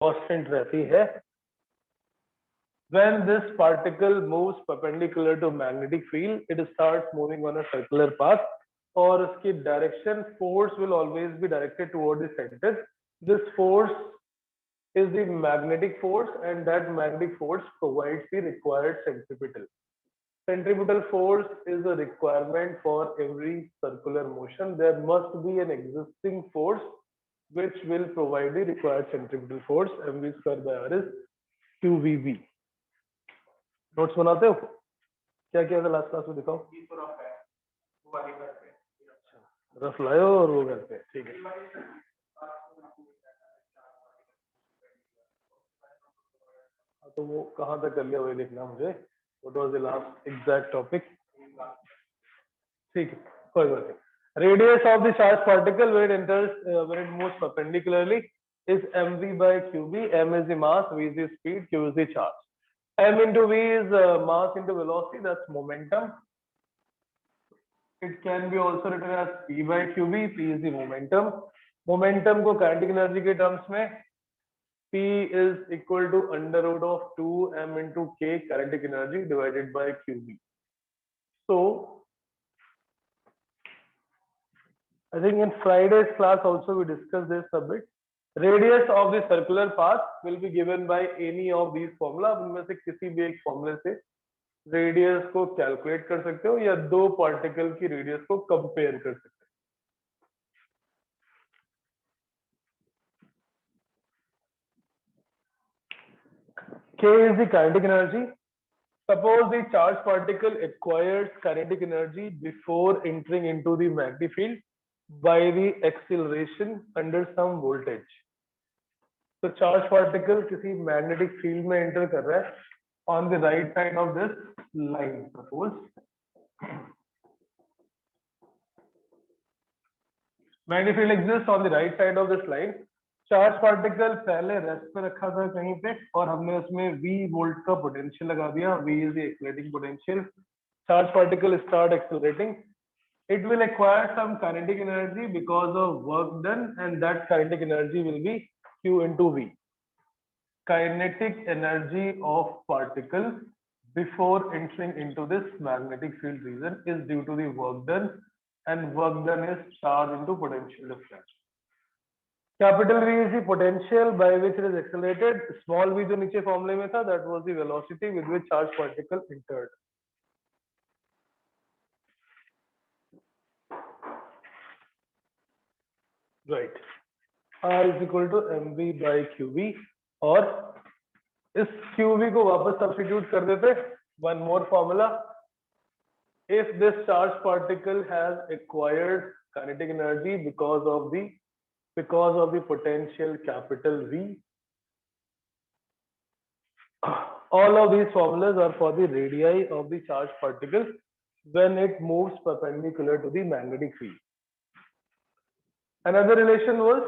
Constant रहती है। When this particle moves perpendicular to magnetic field, it starts moving on a circular path, और उसकी direction force will always be directed toward the center. This force is the magnetic force, and that magnetic force provides the required centripetal. Centripetal force is a requirement for every circular motion. There must be an existing force which will provide the required centripetal force. mv square by r is qvb. Notes बनाते हो? क्या किया था last class में? दिखाओ। Rough लायो और वो करते हैं, ठीक है। तो वो कहाँ तक कर लिया वही लिखना मुझे। What was the last exact topic? ठीक है, कोई बात नहीं। Radius of the charge particle when it enters when it moves perpendicularly is mv by qb. m is the mass, v is the speed, q is the charge. M into v is mass into velocity, that's momentum. It can be also written as p by qb. P is the momentum. Momentum को kinetic energy के terms में P is equal to under root of 2m into k kinetic energy divided by qb. So I think in Friday's class also we discussed this a bit. Radius of the circular path will be given by any of these formula. उनमें से किसी भी एक फॉर्मूले से radius को calculate कर सकते हो या दो पार्टिकल की रेडियस को कंपेयर कर सकते हो। K is the kinetic energy. Suppose the charged particle acquires kinetic energy before entering into the magnetic field by the acceleration under some voltage. तो चार्ज पार्टिकल किसी मैग्नेटिक फील्ड में enter कर रहा है on the right side of this line. Suppose magnetic field exist on the right side of this line. Charge particle पहले rest पे रखा था कहीं पे और हमने उसमें V वोल्ट का पोटेंशियल लगा दिया। V is the accelerating potential. Charge particle start accelerating. It will acquire some kinetic energy because of work done, and that kinetic energy will be Q into V. Kinetic energy of particle before entering into this magnetic field region is due to the work done, and work done is charge into potential difference. Capital V is the potential by which it is accelerated. Small v जो नीचे फॉर्मूले में था, that was the velocity with which charged particle entered. Right. R is equal to mv by qv, और इस qv को वापस substitute कर देते। One more formula, if this charged particle has acquired kinetic energy because of the potential capital V, all of these formulas are for the radii of the charged particle when it moves perpendicular to the magnetic field. Another relation was,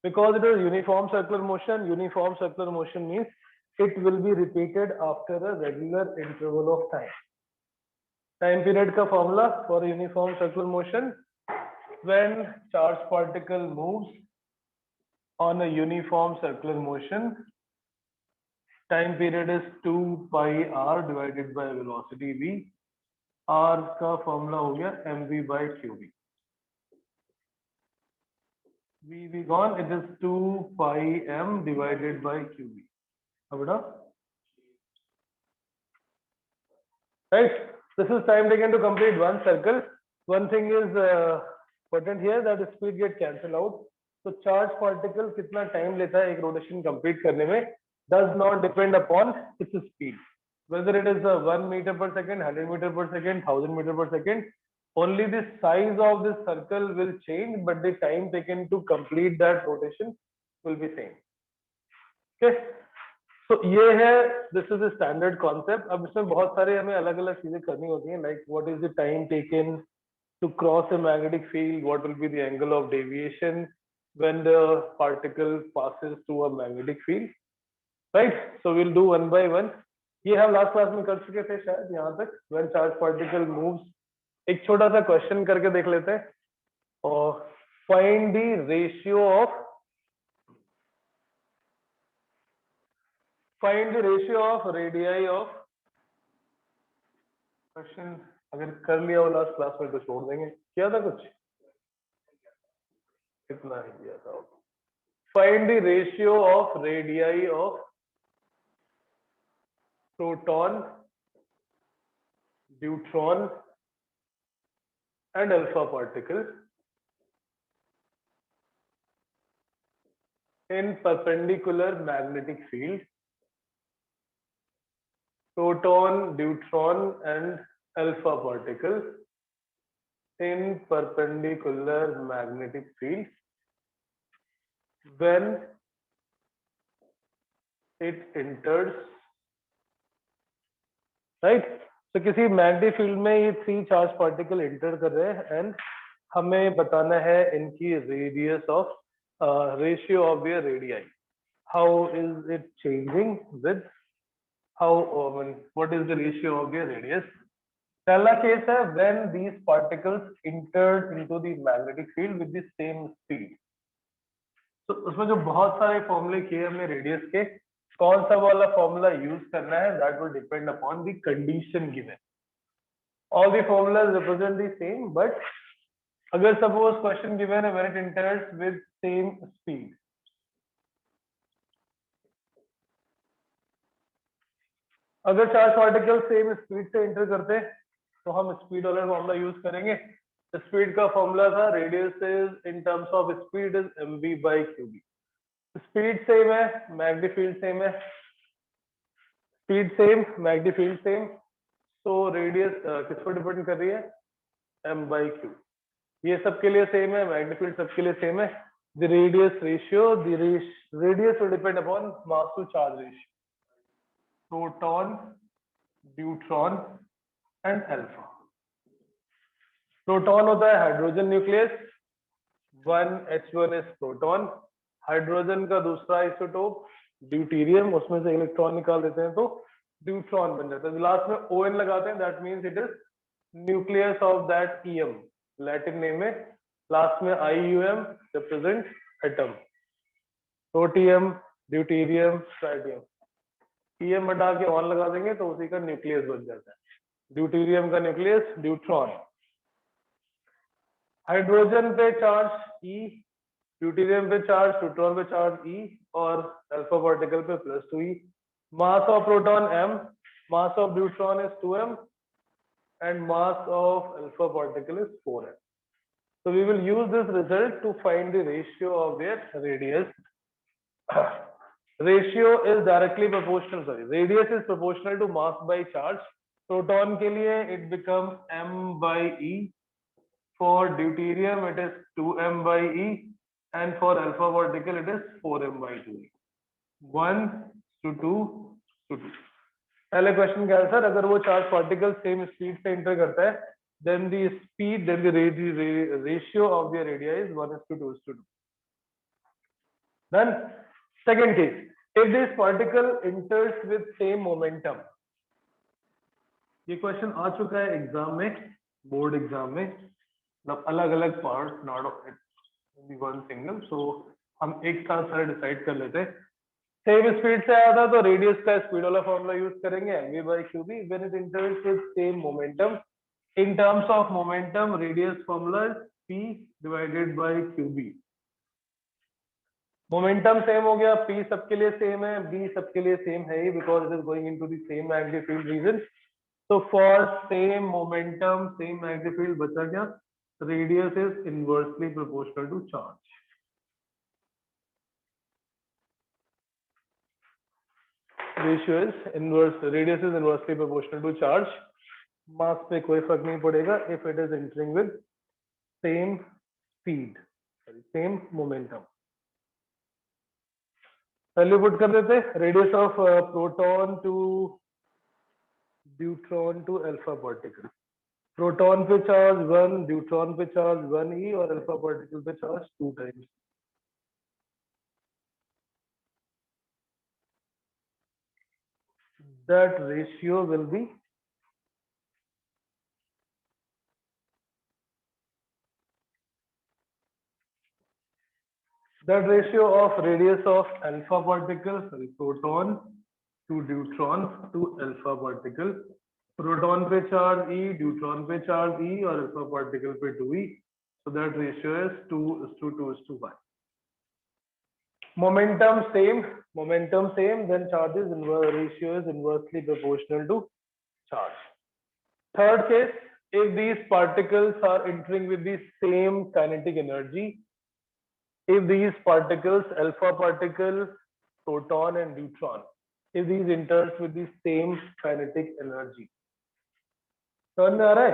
because it is uniform circular motion means it will be repeated after a regular interval of time. Time period का formula for a uniform circular motion, when charged particle moves on a uniform circular motion, time period is 2 pi r divided by velocity v. R का formula हो गया mv by qv. V gone, it is 2 pi m divided by qv. Right, this is time taken to complete one circle. One thing is important here, that the speed get cancelled out. So charge particle कितना time लेता है एक rotation complete करने में does not depend upon its speed, whether it is 1 meter per second, 100 meter per second, 1000 meter per second. Only the size of this circle will change, but the time taken to complete that rotation will be same. Okay, so ये है, this is the standard concept. अब इसमें बहुत सारे हमें अलग अलग चीजें करनी होती हैं, like what is the time taken to cross a magnetic field, what will be the angle of deviation when the particle passes through a magnetic field, right? So we'll do one by one. ये हम last class में कर चुके थे शायद यहाँ तक, when charge particle moves. एक छोटा सा क्वेश्चन करके देख लेते हैं, और find the ratio of find the ratio of radii of, question अगर कर लिया हो लास्ट क्लास में तो छोड़ देंगे, किया था कुछ, इतना ही किया था। Find the ratio of radii of proton, neutron and alpha particles in perpendicular magnetic field. Proton, neutron and alpha particles in perpendicular magnetic field when it enters, right? तो किसी मैग्नेटिक फील्ड में ये 3 चार्ज पार्टिकल एंटर कर रहे हैं and हमें बताना है इनकी radius of ratio of their radii, how is it changing with how what is the ratio of their radius. पहला केस है when these particles entered into the magnetic field with the same speed. तो उसमें जो बहुत सारे फॉर्मूले किए हमने रेडियस के, कौन सा वाला फॉर्मूला यूज करना है that will depend upon the condition given. All the formulas represent the same, but अगर suppose question given है when it enters with same speed, अगर चार्ज पार्टिकल सेम स्पीड से एंटर करते तो हम स्पीड वाला फॉर्मूला यूज करेंगे। Speed का फॉर्मूला था radius is in terms of speed is mv by qb। Speed same है, मैग्नेटिक फील्ड सेम है, speed same, magnetic field same, तो रेडियस किस पर डिपेंड कर रही है, m by q। ये सबके लिए सेम है, मैग्नेटिक फील्ड सबके लिए सेम है। The radius ratio, the radius will depend upon mass to charge ratio, proton, neutron and alpha. Proton होता है hydrogen nucleus, 1H1 is proton. Hydrogen का दूसरा आइसोटोप ड्यूटेरियम, उसमें से इलेक्ट्रॉन निकाल देते हैं तो ड्यूट्रॉन बन जाता है। लास्ट में ON लगाते हैं, that means it is nucleus of that EM, Latin name है। लास्ट में IUM represent atom, protium, deuterium, tritium. EM हटा के ON लगा देंगे तो उसी का न्यूक्लियस बन जाता है। ड्यूटेरियम का न्यूक्लियस न्यूट्रॉन, हाइड्रोजन पे चार्ज E, ड्यूटेरियम पे चार्ज, न्यूट्रॉन पे चार्ज E और अल्फा पार्टिकल पे +2E। Mass of proton m, mass of neutron is 2m and mass of alpha particle is 4m. So we will use this result to find the ratio of their radius. Ratio is directly proportional, sorry, radius is proportional to mass by charge. Proton के लिए it becomes m by E, for deuterium it is 2m by E, and for alpha particle it is 4m by 2E. 1 to 2 to 2. पहले question का answer, अगर वो charge particle same speed से enter करता है then the speed, then the ratio of the radii is 1:2:2. Then second case, if this particle enters with same momentum, ये question आ चुका है एग्जाम में, बोर्ड एग्जाम में, मतलब अलग अलग part, not of it one single. So हम एक साथ सारे डिसाइड कर लेते हैं। सेम स्पीड से आया था तो रेडियस का स्पीड वाला फॉर्मूला यूज करेंगे, mv by qb when it enters with same momentum. In terms of momentum, radius formula is p divided by qb. Momentum same हो गया, p सबके लिए सेम है, b सबके लिए सेम है ही, because it is going into the same magnetic field region. तो for same momentum, same magnetic field बचा क्या, radius is inversely proportional to charge. Ratio is inverse, radius is inversely proportional to charge. Mass पे कोई फर्क नहीं पड़ेगा if it is entering with same speed, same momentum. Value put कर देते, radius of proton to neutron to alpha particle. Proton पे charge 1, neutron पे charge 1e और अल्फा पार्टिकल पे charge 2 times. That ratio will be that ratio of radius of alpha particle, sorry, proton to deuteron to alpha particle, proton पे charge e, deuteron पे charge e और alpha particle पे 2e, so that ratio is 2:2:1. momentum same, then charges ratio is inversely proportional to charge. Third case, if these particles are entering with the same kinetic energy, if these particles, alpha particle, proton and neutron, if these enters with the same kinetic energy, समझ में आ रहा है?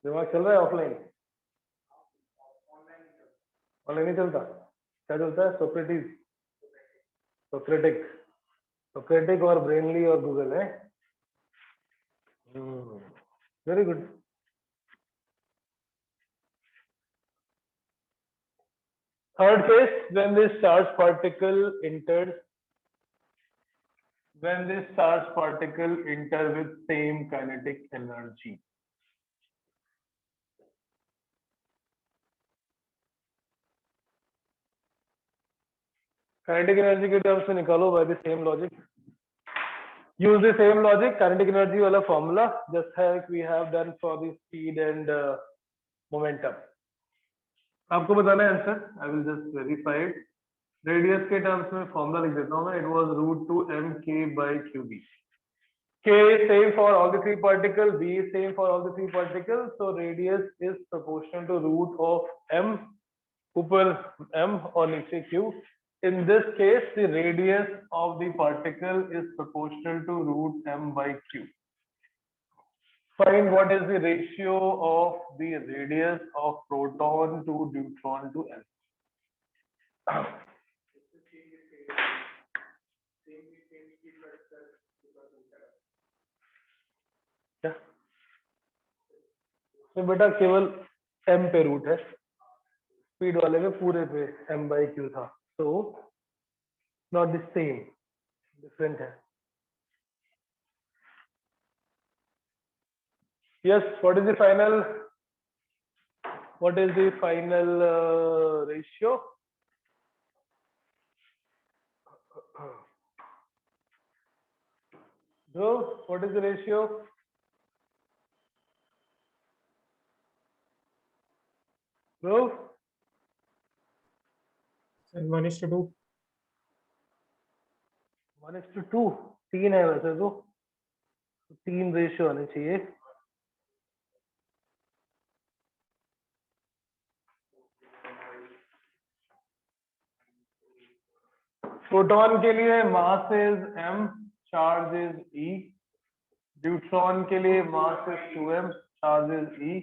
दिमाग चल रहा है offline? Online नहीं चलता? क्या चलता है? सोक्रेटिक और ब्रेनली और गूगल है. Very good. Third case, when this charged particle enters with same kinetic energy. Kinetic energy के टर्म्स में निकालो by the same logic. Use the same logic. Kinetic energy वाला formula just like we have done for the speed and momentum. आपको बताना है answer. I will just verify it. Radius के terms में formula लिख देता हूँ मैं. It was √2mk/qb. K is same for all the three particles. B is same for all the three particles. So radius is proportional to root of m. ऊपर m और नीचे q. In this case, the radius of the particle is proportional to √m/q. Find what is the ratio of the radius of proton to neutron to alpha. क्या? तो बेटा केवल m पे root है, speed वाले में पूरे पे m/q था, तो नॉट द सेम, डिफरेंट है. Yes, what is the final ratio? Bro, what is the ratio? Bro? 1:2. 1:2. 3 है वैसे तो 3 रेशियो आने चाहिए. प्रोटॉन के लिए mass is m, charge is e. Neutron के लिए mass is 2m, charge is e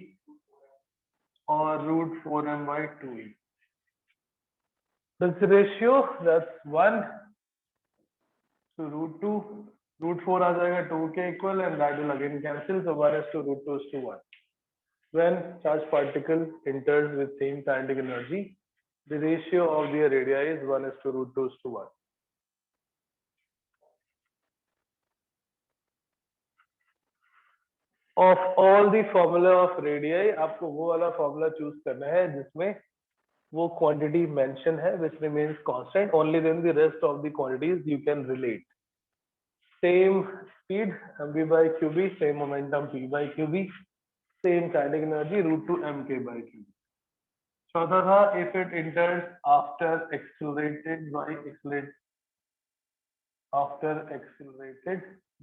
और √4m/2e. This ratio, that's 1 to √2. √4 आ जाएगा 2 के equal and that will again cancel, so 1:√2:1. When charged particle enters with same kinetic energy, the ratio of their radii is 1:√2:1. Of all the formula of radii, आपको वो वाला formula choose करना है जिसमें वो quantity mention है which remains constant. Only then the rest of the quantities you can relate. Same speed mv/qb, same momentum p/qb, same kinetic energy √2mk/qb. चौथा था if it enters after accelerated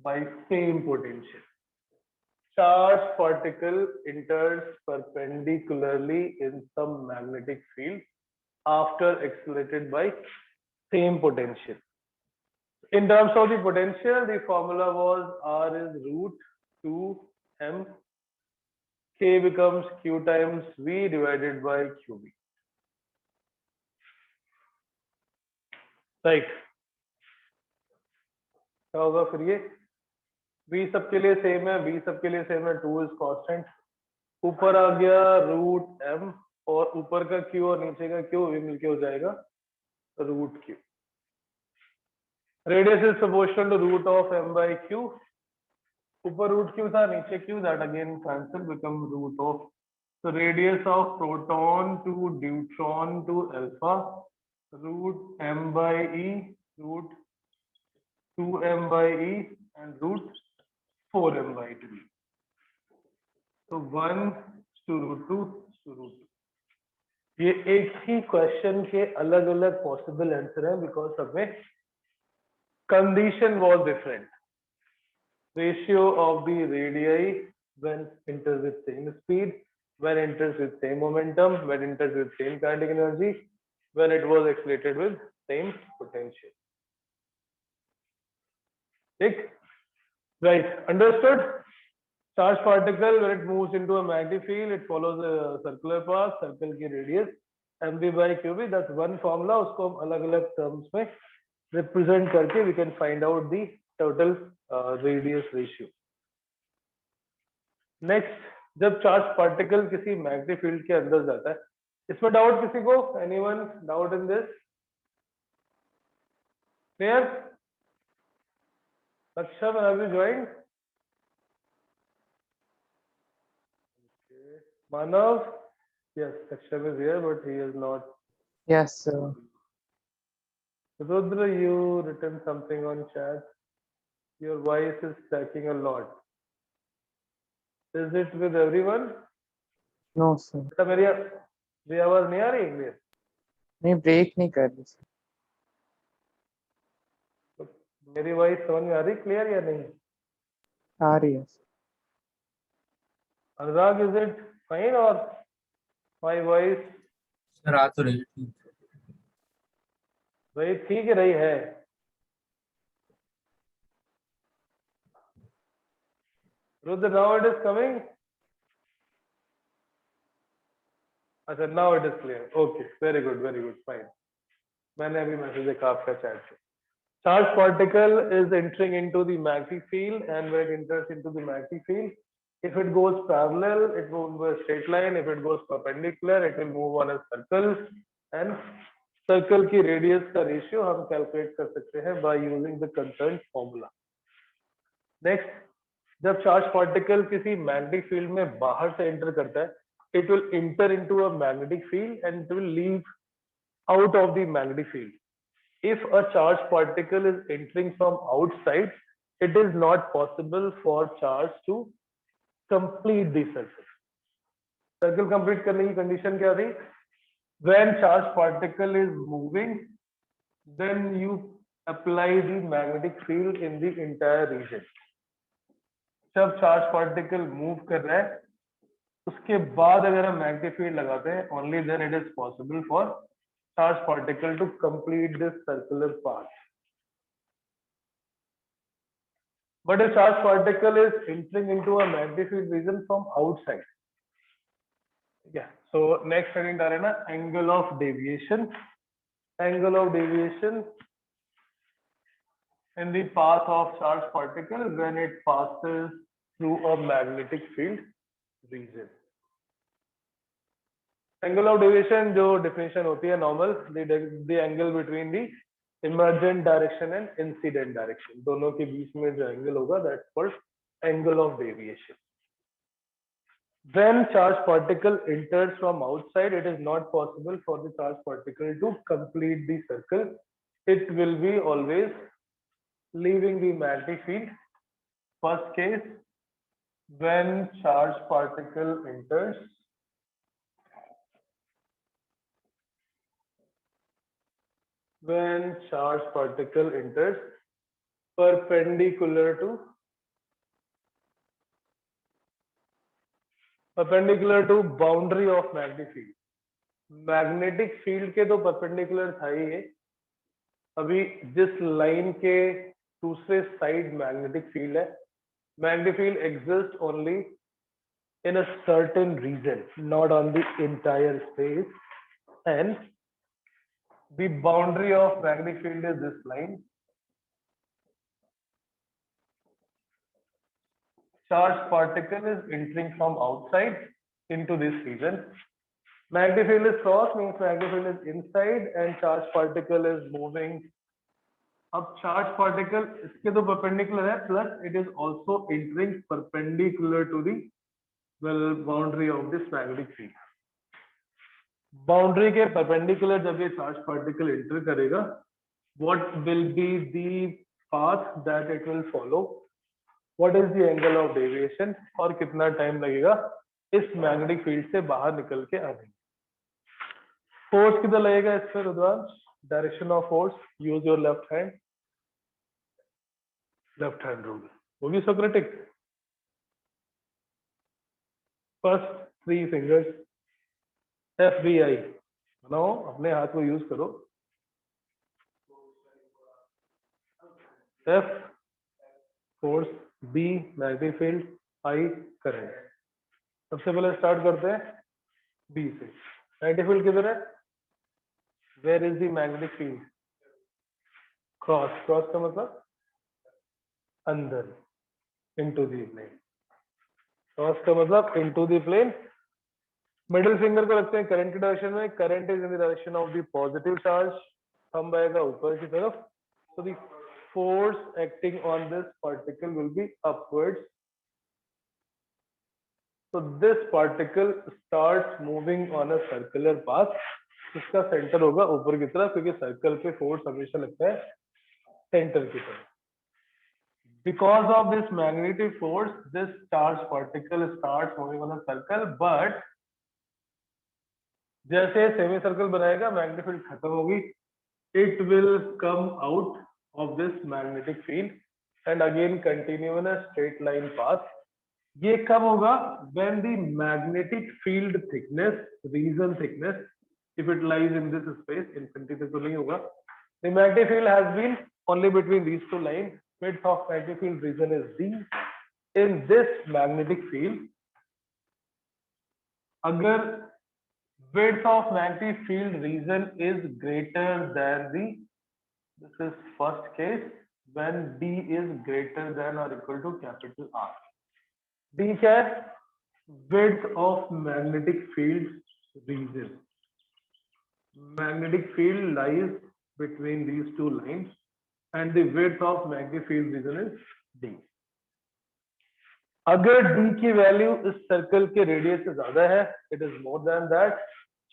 by same potential. Charged particle enters perpendicularly in some magnetic field after accelerated by same potential. In terms of the potential, the formula was R is √2m. K becomes Q times V divided by QB. Right. क्या होगा फिर ये? V सबके लिए same है, V सबके लिए same है, 2 is constant. ऊपर आ गया √m और ऊपर का Q और नीचे का Q भी मिलके हो जाएगा √Q. Radius is proportional to root of m/q. ऊपर √q था, नीचे q, that again cancel, become root of. So radius of proton to neutron to alpha √m/e 2m by e and root 4m by 2. तो 1 to root 2 to root 2. ये एक ही question के अलग अलग possible answer हैं because हमें condition was different. Ratio of the radii when enters with same speed, when enters with same momentum, when enters with same kinetic energy, when it was accelerated with same potential. ठीक? Right, understood? Charged particle when it moves into a magnetic field, it follows a circular path, circle की radius mv by qb. That's one formula. उसको हम अलग-अलग terms में represent करके we can find out the total radius ratio. Next, जब charge particle किसी magnetic field के अंदर जाता है, इसमें डाउट किसी को? Anyone doubt in this? Clear? Laksham, have you joined? Okay. Manav? Yes, Laksham is here, but he is not. Yes, sir. Rudra, you written something on chat. Your voice is cracking a lot. Is it with everyone? No, sir. बेटा मेरी आवाज नहीं आ रही English? नहीं, break नहीं कर रही sir. मेरी वॉइस समझ में आ रही क्लियर या नहीं? आ रही है. अनुराग, इज इट फाइन और माय वॉइस? सर आ तो रही है. भाई ठीक रही है. Rudra, now it is coming. अच्छा, now it is clear. Okay, very good, fine. मैंने अभी मैसेज देखा आपका चैट से. Charged particle is entering into the magnetic field, and when it enters into the magnetic field, if it goes parallel, it will move a straight line. If it goes perpendicular, it will move on a circle. And circle की radius का ratio हम calculate कर सकते हैं by using the concerned formula. Next, जब charged particle किसी magnetic field में बाहर से enter करता है, it will enter into a magnetic field and it will leave out of the magnetic field. If a charged particle is entering from outside, it is not possible for charge to complete the circle. Circle complete करने की condition क्या थी? When charged particle is moving, then you apply the magnetic field in the entire region. जब charged particle move कर रहा है, उसके बाद अगर हम magnetic field लगाते हैं, only then it is possible for charged particle to complete this circular path. But a charged particle is entering into a magnetic field region from outside. Yeah. So next heading डाले ना, angle of deviation. Angle of deviation in the path of charged particle when it passes through a magnetic field region. Angle of deviation जो definition होती है normal, the angle between the emergent direction and incident direction. दोनों के बीच में जो angle होगा, that's called angle of deviation. When charged particle enters from outside, it is not possible for the charged particle to complete the circle. It will be always leaving the magnetic field. First case, when charged particle enters perpendicular to boundary of magnetic field. Magnetic field के तो perpendicular था ही है. अभी जिस line के दूसरे side magnetic field है, magnetic field exists only in a certain region, not on the entire space, and the boundary of magnetic field is this line. Charged particle is entering from outside into this region. Magnetic field is cross, means magnetic field is inside and charged particle is moving. अब charged particle इसके तो perpendicular है, plus it is also entering perpendicular to the boundary of this magnetic field. Boundary के perpendicular जब ये charged particle enter करेगा, what will be the path that it will follow, what is the angle of deviation, और कितना time लगेगा इस magnetic field से बाहर निकल के आने में। फोर्स कितना लगेगा इस पर Rudransh? Direction of force, use your left hand rule, वो भी सोक्रेटिक। फर्स्ट 3 फिंगर्स FBI बनाओ, अपने हाथ को यूज करो। F force, B magnetic field, I current. सबसे पहले स्टार्ट करते हैं B से। मैग्नेटिक फील्ड किधर है? Where is the magnetic field? Cross, cross का मतलब अंदर, इनटू द प्लेन। क्रॉस का मतलब into the plane. Middle finger को रखते हैं करंट की डायरेक्शन में, current is in the direction of the positive charge, thumb आएगा ऊपर की तरफ, so the force acting on this particle will be upwards, so this particle starts moving on a circular path, इसका centre होगा ऊपर की तरफ, क्योंकि सर्कल पे फोर्स हमेशा लगता है सेंटर की तरफ। Because of this magnetic force, this charged particle starts moving on a circle, but जैसे सेमी सर्कल बनाएगा मैग्नेटिक फील्ड खत्म होगी, it will come out of this magnetic field and again continue in a straight line path. ये कब होगा? When the magnetic field thickness, region thickness, if it lies in this space, infinity तक तो नहीं होगा, the magnetic field has been only between these two line, width of magnetic field region is D. In this magnetic field, अगर width of magnetic field region is greater than the, this is first case, when D is greater than or equal to capital R. D क्या है? Width of magnetic field region. Magnetic field lies between these two lines and the width of magnetic field region is D. अगर D की value इस circle के radius से ज्यादा है, it is more than that,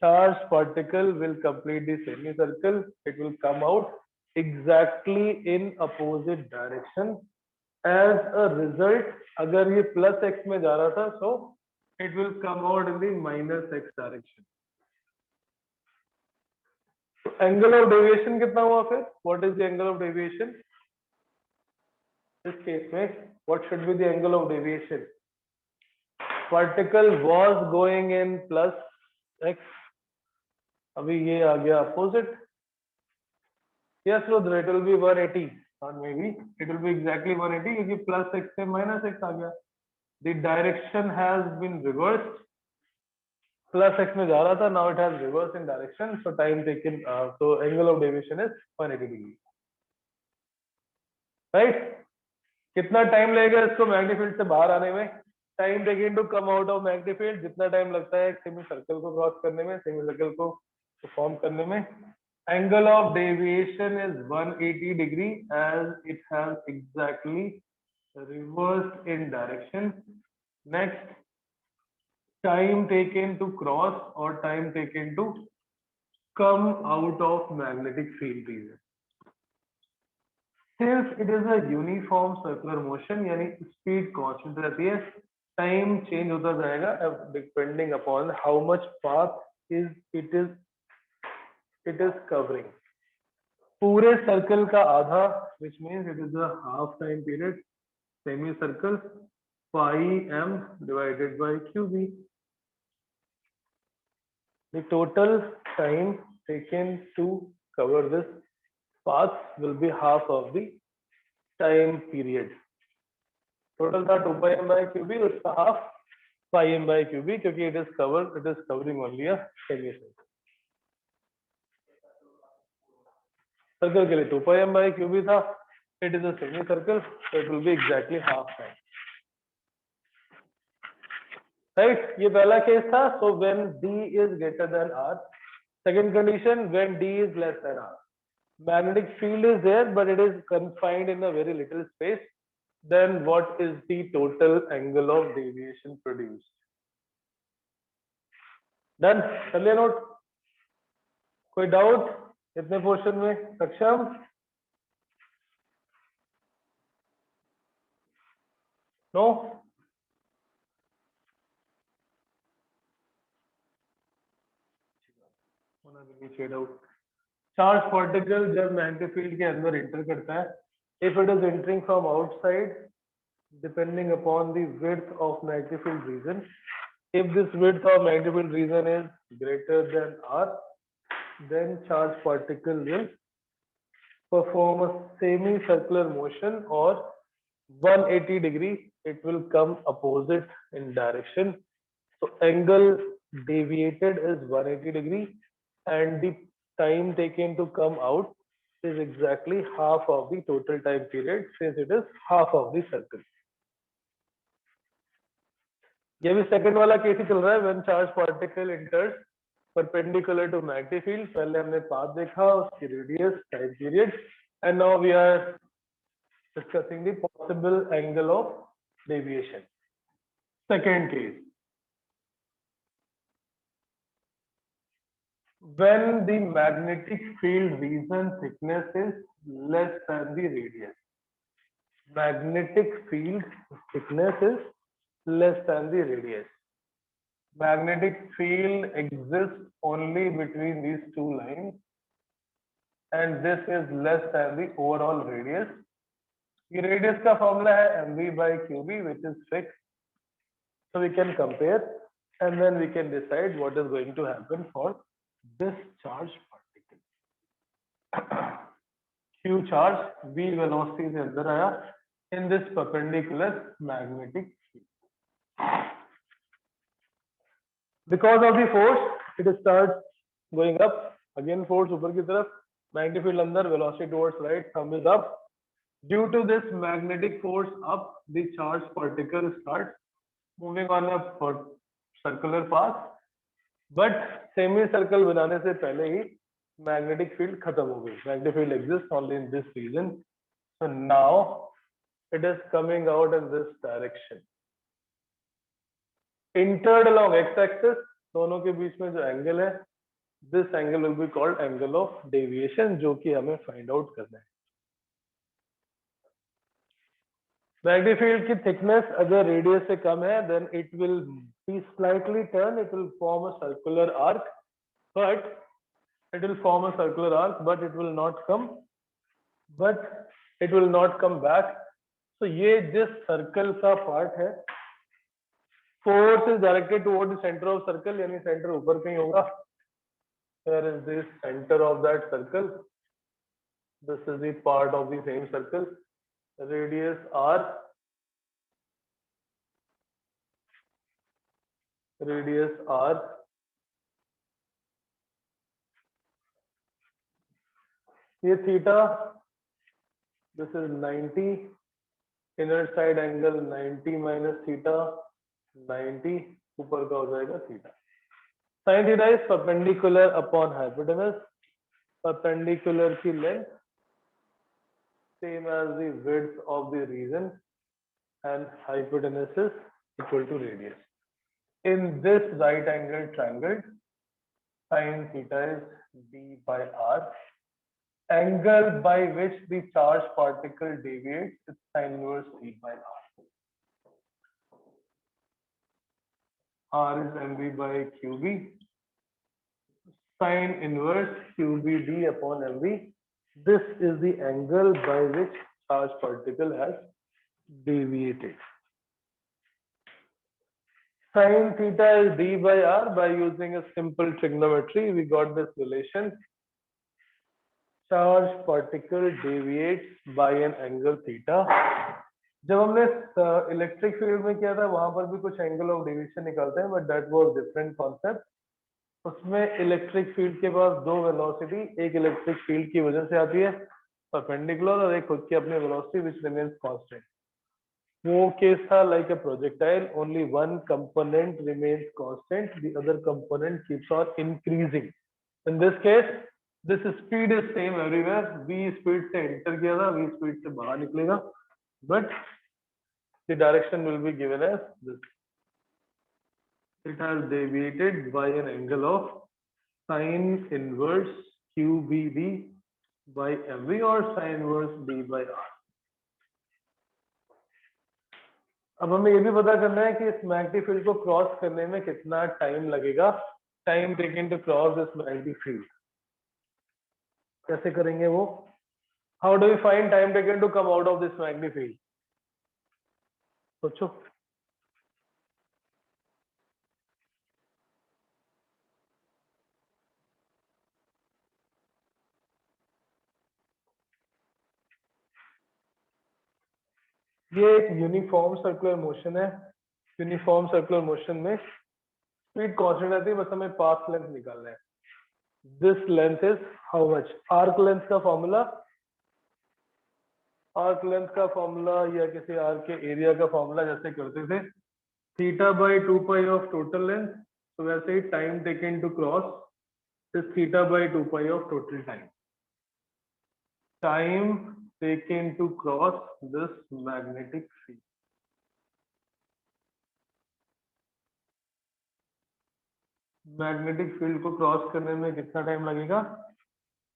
charged particle will complete the semicircle, it will come out exactly in opposite direction. As a result, अगर ये plus x में जा रहा था, so it will come out in the minus x direction. Angle of deviation कितना हुआ फिर? What is the angle of deviation इस केस में? What should be the angle of deviation? Particle was going in plus x, अभी ये आ गया opposite. Yes लो, इट विल बी 180, और may be it will be exactly 180, क्योंकि plus x से माइनस एक्स आ गया। The direction has been reversed, plus x में जा रहा था, now it has reverse in direction, so time taken, so angle of deviation is 180 degree, right? कितना time लगेगा इसको मैग्नेटिक फील्ड से बाहर आने में? Time taken to come out of magnetic field, जितना टाइम लगता है सेमी सर्कल को क्रॉस करने में, सेमी सर्कल को फॉर्म करने में। Angle of deviation is 180 degree as it has exactly reversed in direction. Next, time taken to cross or time taken to come out of magnetic field region. Since it is a uniform circular motion, यानी speed constant रहती है, time change होता जाएगा depending upon how much path it is covering. पूरे circle का आधा, which means it is a half time period, semi circle, pi m divided by qb. The total time taken to cover this path will be half of the time period. Total था 2 pi m by qb, उसका half pi m by qb, क्योंकि it is covering only a semicircle. Circle के लिए 2 pi m by qb था, it is a semicircle, so it will be exactly half time. Right? ये पहला case था, so when D is greater than R. Second condition, when D is less than R. Magnetic field is there, but it is confined in a very little space. Then what is the total angle of deviation produced? Done? कर लिया note? कोई doubt इतने portion में? सक्षम? No, shade out. Charge particle जब magnetic field के अंदर enter करता है, if it is entering from outside, depending upon the width of magnetic field region, if this width of magnetic field region is greater than r, then charged particle will perform a semicircular motion, or 180 degree, it will come opposite in direction. So angle deviated is 180 degree, and the time taken to come out is exactly half of the total time period, since it is half of the circle. ये भी second वाला case ही चल रहा है, when charge particle enters perpendicular to magnetic field. पहले हमने path देखा, उसकी radius, time period, and now we are discussing the possible angle of deviation. Second case, when the magnetic field region thickness is less than the radius. Magnetic field thickness is less than the radius. Magnetic field exists only between these two lines, and this is less than the overall radius. The radius का formula है mv by qb, which is fixed. So we can compare, and then we can decide what is going to happen for this charge particle. Q charge, v velocity से अंदर आया in this perpendicular magnetic field. Because of the force, it starts going up. Again force ऊपर की तरफ, magnetic field अंदर, velocity towards right, thumb is up. Due to this magnetic force up, the charged particle starts moving on a circular path. But semicircle बनाने से पहले ही magnetic field खत्म हो गई. Magnetic field exists only in this region. So now it is coming out in this direction. Entered along x-axis, दोनों के बीच में जो एंगल है, this angle will be called angle of deviation, जो कि हमें find out करना है. Magnetic field की thickness अगर radius से कम है, then it will be slightly turn, it will form a circular arc, but it will form a circular arc, but it will not come back. So ये जिस circle का part है, force is directed toward the center of circle, यानी center ऊपर कहीं होगा. Here is the center of that circle. This is the part of the same circle. Radius r, ये theta, this is 90, inner side angle 90 minus theta, 90, ऊपर का हो जाएगा theta. Sin theta is perpendicular upon hypotenuse. Perpendicular की length same as the width of the region, and hypotenuse is equal to radius. In this right angle triangle, sin theta is d by r. Angle by which the charged particle deviates is sin inverse d by r. R is mv by qb. Sin inverse qbd upon mv. This is the angle by which charged particle has deviated. Sin theta is d by r. By using a simple trigonometry, we got this relation. Charged particle deviates by an angle theta. जब हमने electric field में किया था, वहां पर भी कुछ angle of deviation निकालते हैं, but that was different concept. उसमें इलेक्ट्रिक फील्ड के पास दो वेलोसिटी, एक इलेक्ट्रिक फील्ड की वजह से आती है परपेंडिकुलर, और एक खुद की अपनी वेलोसिटी व्हिच रिमेंस कांस्टेंट. वो केस था like a projectile, only one component remains constant, the other component keeps on increasing. In this case this speed is same everywhere. v speed से एंटर किया था, v स्पीड से बाहर निकलेगा, but the direction will be given as this. It has deviated by an angle of sin inverse qbd by mv, or sin inverse d by r. अब हमें ये भी पता करना है कि इस मैग्नेटिक फील्ड को क्रॉस करने में कितना टाइम लगेगा, time taken to cross this magnetic field. कैसे करेंगे वो? How do we find time taken to come out of this magnetic field? सोचो। ये एक यूनिफॉर्म सर्कुलर मोशन है। यूनिफॉर्म सर्कुलर मोशन में स्पीड कांस्टेंट रहती है, बस हमें पाथ लेंथ निकालना है। This length is how much? Arc length का फॉर्मूला, आर्क लेंथ का फॉर्मूला या किसी आर्क के एरिया का फॉर्मूला जैसे करते थे, theta by 2 pi of total length. तो वैसे ही time taken to cross is theta by 2 pi of total time. Time taken to cross this magnetic field. Magnetic field को क्रॉस करने में कितना टाइम लगेगा?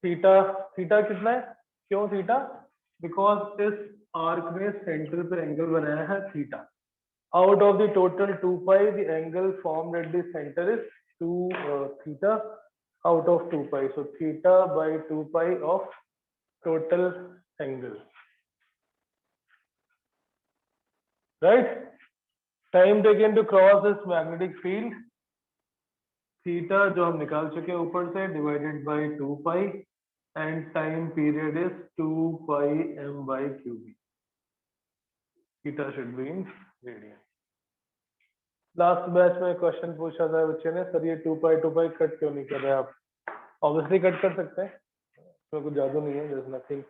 थीटा, थीटा कितना है? क्यों थीटा? बिकॉज इस आर्क ने सेंटर पे एंगल बनाया है theta. Out of the total 2 pi, the angle formed at the center is 2 theta out of 2 pi. So theta by 2 pi of total angle. Right? Time taken to cross this magnetic field. Theta जो हम निकाल चुके हैं ऊपर से divided by 2 pi and time period is 2 pi m by qb. Theta should be in radian. Last batch में question पूछा था बच्चे ने, सर ये 2 पाई कट क्यों नहीं कर रहे आप? ऑब्वियसली कट कर सकते हैं, इसमें कुछ जादू नहीं है, देयर इज नथिंग।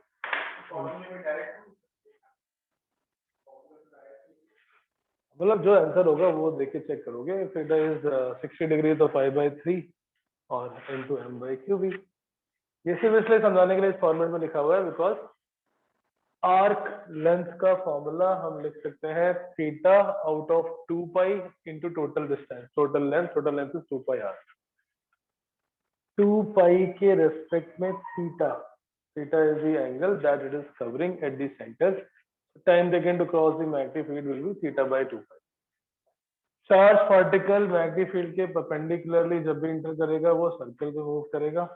मतलब जो आंसर होगा वो देख के चेक करोगे। इफ इट इज 60 डिग्री तो 5/3 और इनटू m by qb। ये सिर्फ इसलिए समझाने के लिए इस फॉर्मेट में लिखा हुआ है बिकॉज आर्क लेंथ का फॉर्मूला हम लिख सकते हैं theta out of 2 pi into total distance, total length is 2 pi r. 2 pi के रेस्पेक्ट में theta, theta is the angle that it is covering at the centre. Time taken to cross the magnetic field will be theta by 2 pi. Charge particle magnetic field के perpendicularly जब भी inter करेगा वो circle को move करेगा।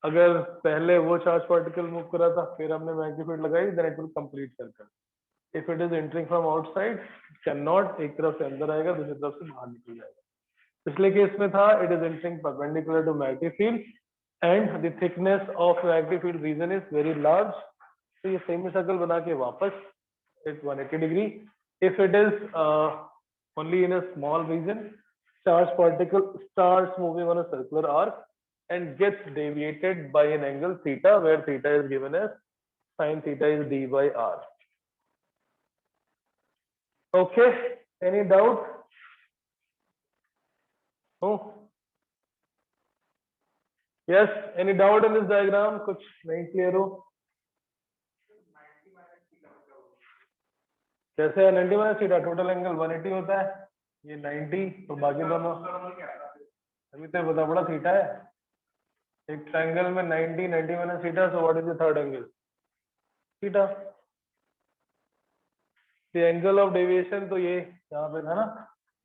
अगर पहले वो चार्ज पार्टिकल मूव करा था फिर हमने मैग्नेटिक फील्ड लगाई, then it will complete circle. If it is entering from outside can not, एक तरफ से अंदर आएगा दूसरी तरफ से बाहर निकल जाएगा। पिछले केस में था it is entering perpendicular to magnetic field and the thickness of magnetic field region is very large. तो ये सेमी सर्कल बना के वापस it 180 degree. If it is only in a small region, charged particle starts moving on a circular arc and gets deviated by an angle theta, where theta is given as sin theta is d by r. Okay, any doubt? No? Yes, any doubt in this diagram? कुछ नहीं clear हो? कैसे है 90 minus theta? Total angle 180 होता है, ये 90 तो बाकी दोनों अभी तो बता बड़ा थीटा है। एक ट्रायंगल में 90 minus theta, so what is the third angle? Theta. The angle of deviation तो ये यहाँ पे था ना,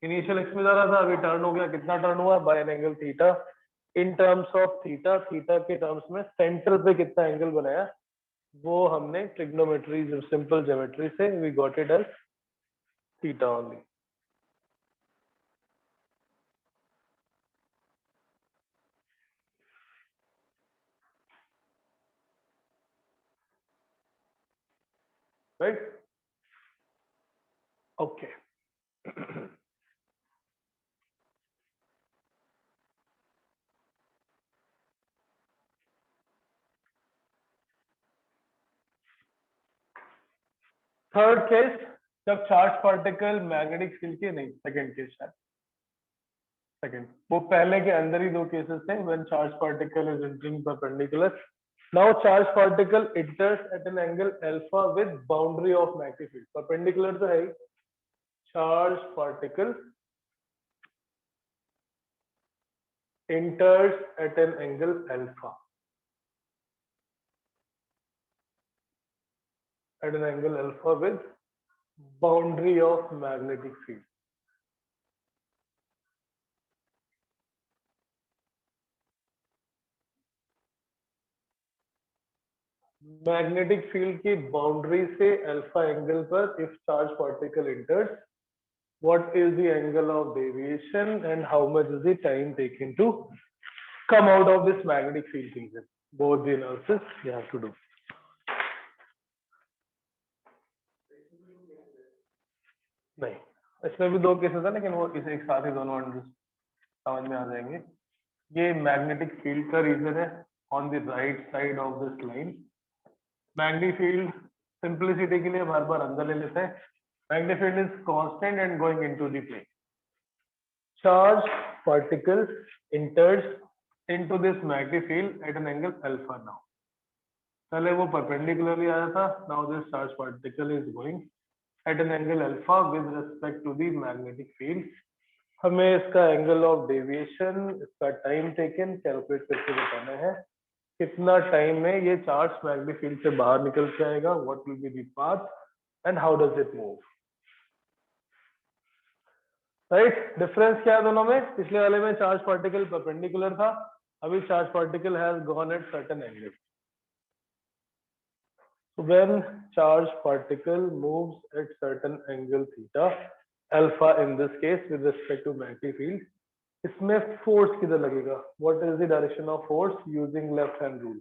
इनिशियल एक्स में जा रहा था, अभी टर्न हो गया, कितना टर्न हुआ? By an angle theta. In terms of theta, theta के टर्म्स में सेंटर पे कितना एंगल बनाया वो हमने ट्रिग्नोमेट्री सिंपल ज्योमेट्री से we got it as theta only. Right? Okay. Third case, जब चार्ज पार्टिकल मैग्नेटिक फील्ड के, नहीं सेकंड केस है, सेकंड, वो पहले के अंदर ही दो केसेस थे। When charge particle is entering perpendicular, now charge particle enters at an angle alpha with boundary of magnetic field। Perpendicular तो है ही, charge particle enters at an angle alpha, at an angle alpha with boundary of magnetic field. Magnetic field की boundary से alpha angle पर if charge particle enters, what is the angle of deviation and how much is the time taken to come out of this magnetic field region? Both the analysis you have to do. नहीं, इसमें भी दो cases है लेकिन वो इसे एक साथ ही दोनों समझ में आ जाएंगे. ये मैग्नेटिक फील्ड का रीजन है on the right side of this line. Magnetic field simplicity के लिए बार बार अंदर ले लेते हैं. Magnetic field is constant and going into the plane. Charge particle enters into this magnetic field at an angle alpha now. पहले वो perpendicularly आया था. Now this charge particle is going at an angle alpha with respect to the magnetic field. हमें इसका angle of deviation, इसका time taken calculate करके बताना है. कितना टाइम में ये चार्ज मैग्नेटिक फील्ड से बाहर निकल के आएगा, what will be the path and how does it move. Right, difference क्या है दोनों में? पिछले वाले में चार्ज पार्टिकल परपेंडिकुलर था, अभी charge particle has gone at certain angle. When charge particle moves at certain angle theta, alpha in this case with respect to magnetic field, इसमें फोर्स किधर लगेगा? What is the direction of force using left hand rule?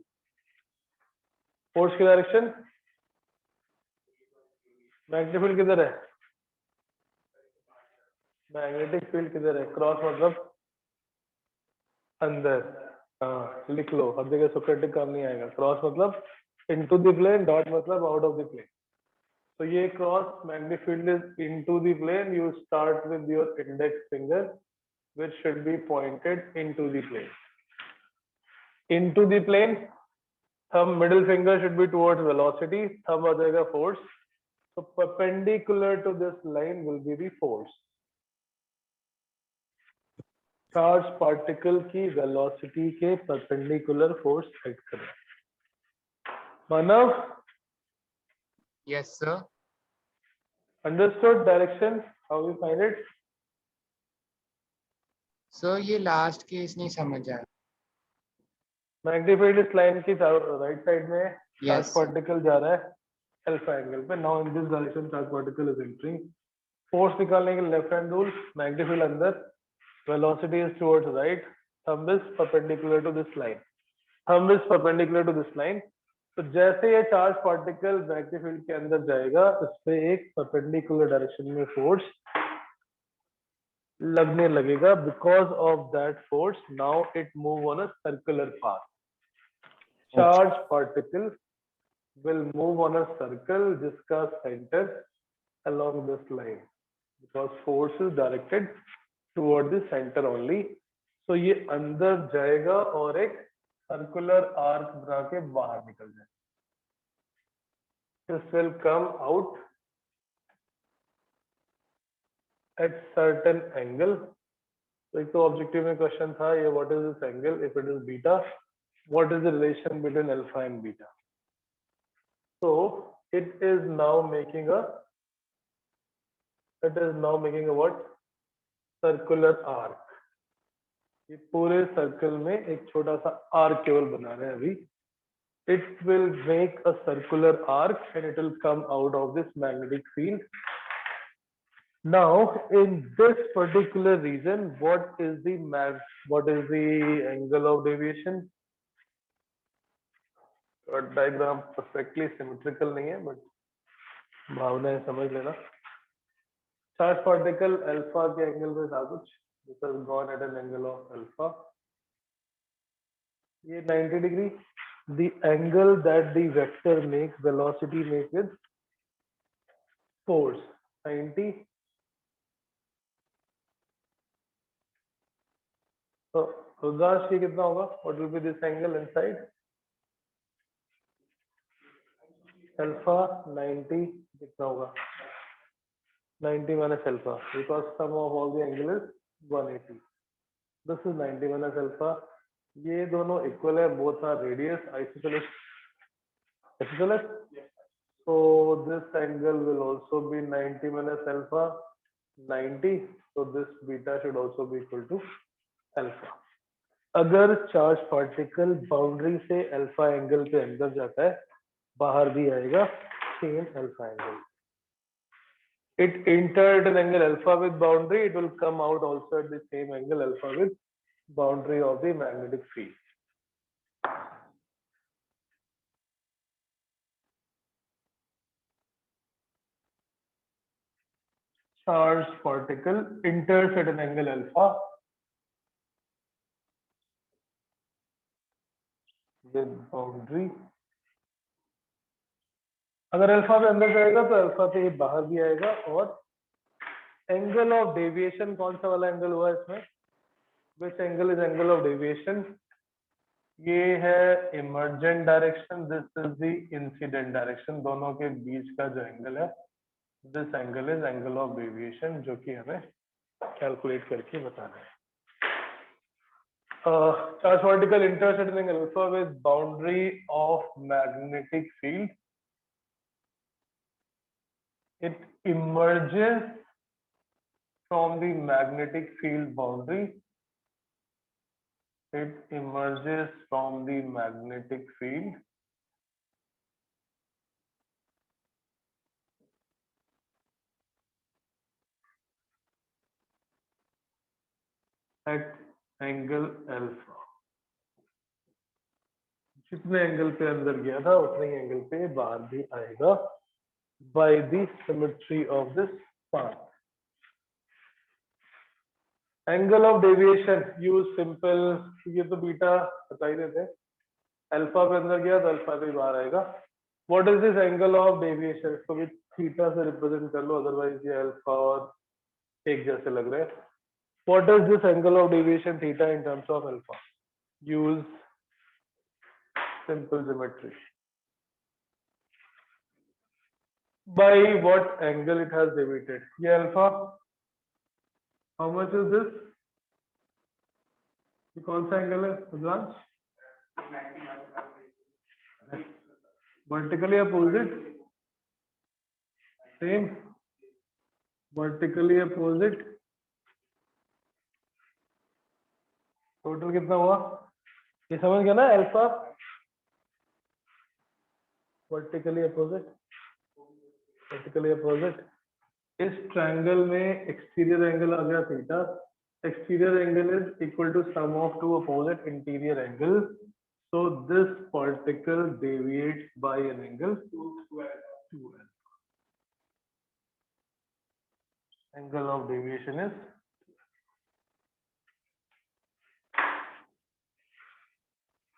Force की direction magnetic field किधर है? Magnetic field किधर है? Cross मतलब अंदर. हाँ लिख लो, हर जगह सोक्रेटिक काम नहीं आएगा. क्रॉस मतलब into the plane, dot मतलब out of the plane. तो ये cross magnetic field is into the plane. You start with your index finger, which should be pointed into the plane. Into the plane, thumb middle finger should be towards velocity. Thumb आ जाएगा force. So perpendicular to this line will be the force. Charge particle की velocity के perpendicular force act करें. Manav, Yes, sir. understood direction? How you find it? Sir, ये last case नहीं समझ आया. Magnetic field इस line की right side में चार्ज Yes. पार्टिकल जा रहा है अल्फा एंगल पे. Now in this direction charge particle is entering. Force निकालने के left hand rule, magnetic field अंदर, velocity is towards right, thumb is perpendicular to this line. Thumb is perpendicular to this line. तो जैसे ये charge particle magnetic field के अंदर जाएगा, उस पे एक परपेंडिकुलर डायरेक्शन में फोर्स लगने लगेगा. Because of that force now it move on a circular path. Charge particle will move on a circle जिसका center along this line, because force is directed toward the center only. So ये अंदर जाएगा और एक circular arc बना के बाहर निकल जाएगा. This will come out at certain angle. तो एक तो ऑब्जेक्टिव में क्वेश्चन था ये, what is this angle? If it is beta, what is the relation between alpha and beta? So it is now making a what? Circular arc. ये पूरे circle में एक छोटा सा आर्क केवल बना रहे हैं अभी. It will make a circular arc and it will come out of this magnetic field. Now in this particular region, what is the angle of deviation? Diagram perfectly symmetrical नहीं है बट भावनाएं समझ लेना. चार्ज पार्टिकल अल्फा के angle में था कुछ, this has gone eight an angle of alpha. ये 90 degree. The angle that the vector makes, velocity make with force 90. तो रुद्रांश ये कितना होगा? What will be this angle inside? Alpha 90 कितना होगा? 90 minus alpha, because sum of all the angle is 180. This is 90 minus alpha. ये दोनों equal है, both are radius, isosceles. So this angle will also be 90 minus alpha 90. So this beta should also be equal to alpha. अगर charge particle boundary से alpha angle पे अंदर जाता है, बाहर भी आएगा same alpha angle. It entered an angle alpha with boundary, it will come out also at the same angle alpha with boundary of the magnetic field. Charged particle enters at an angle alpha with boundary. अगर alpha पे अंदर जाएगा तो alpha पे ये बाहर भी आएगा. और एंगल ऑफ डेविएशन कौन सा वाला एंगल हुआ इसमें? Which angle is angle of deviation? ये है emergent direction, this is the incident direction. दोनों के बीच का जो एंगल है, this angle is angle of deviation, जो कि हमें कैलकुलेट करके बताना है. Charge particle enters at an angle alpha with boundary of magnetic field. It emerges from the magnetic field boundary. It emerges from the magnetic field at angle alpha. जितने angle पे अंदर गया था उतने एंगल पे बाहर भी आएगा by the symmetry of this path. Angle of deviation use simple, ये तो बीटा बता ही देते हैं. अल्फा पे अंदर गया तो अल्फा पे बाहर आएगा. What is this angle of deviation? इसको भी थीटा से रिप्रेजेंट कर लो, अदरवाइज ये अल्फा और एक जैसे लग रहे हैं. What is this angle of deviation theta in terms of alpha? Use simple geometry. By what angle it has deviated? ये alpha, how much is this? ये कौन सा एंगल है Rudransh? Vertically opposite, same vertically opposite. Total कितना हुआ? ये समझ गया ना? Alpha vertically opposite, vertically opposite. इस ट्रायंगल में एक्सटीरियर एंगल आ गया theta. Exterior angle is equal to sum of two opposite interior angle. So this particle deviates by an angle 2. Angle of deviation is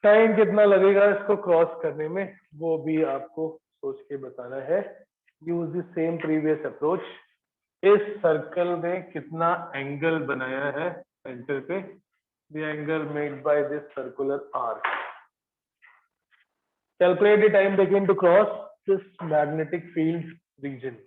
time कितना लगेगा इसको cross करने में, वो भी आपको सोच के बताना है. Use the same previous approach. इस सर्कल में कितना एंगल बनाया है सेंटर पे? The angle made by this circular arc. Calculate the time taken to cross this magnetic field region.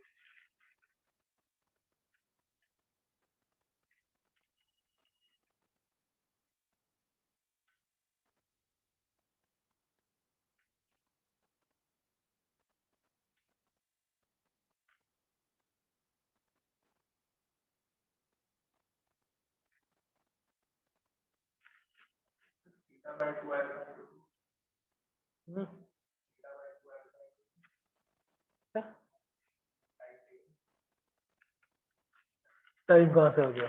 Time कहाँ से आ गया?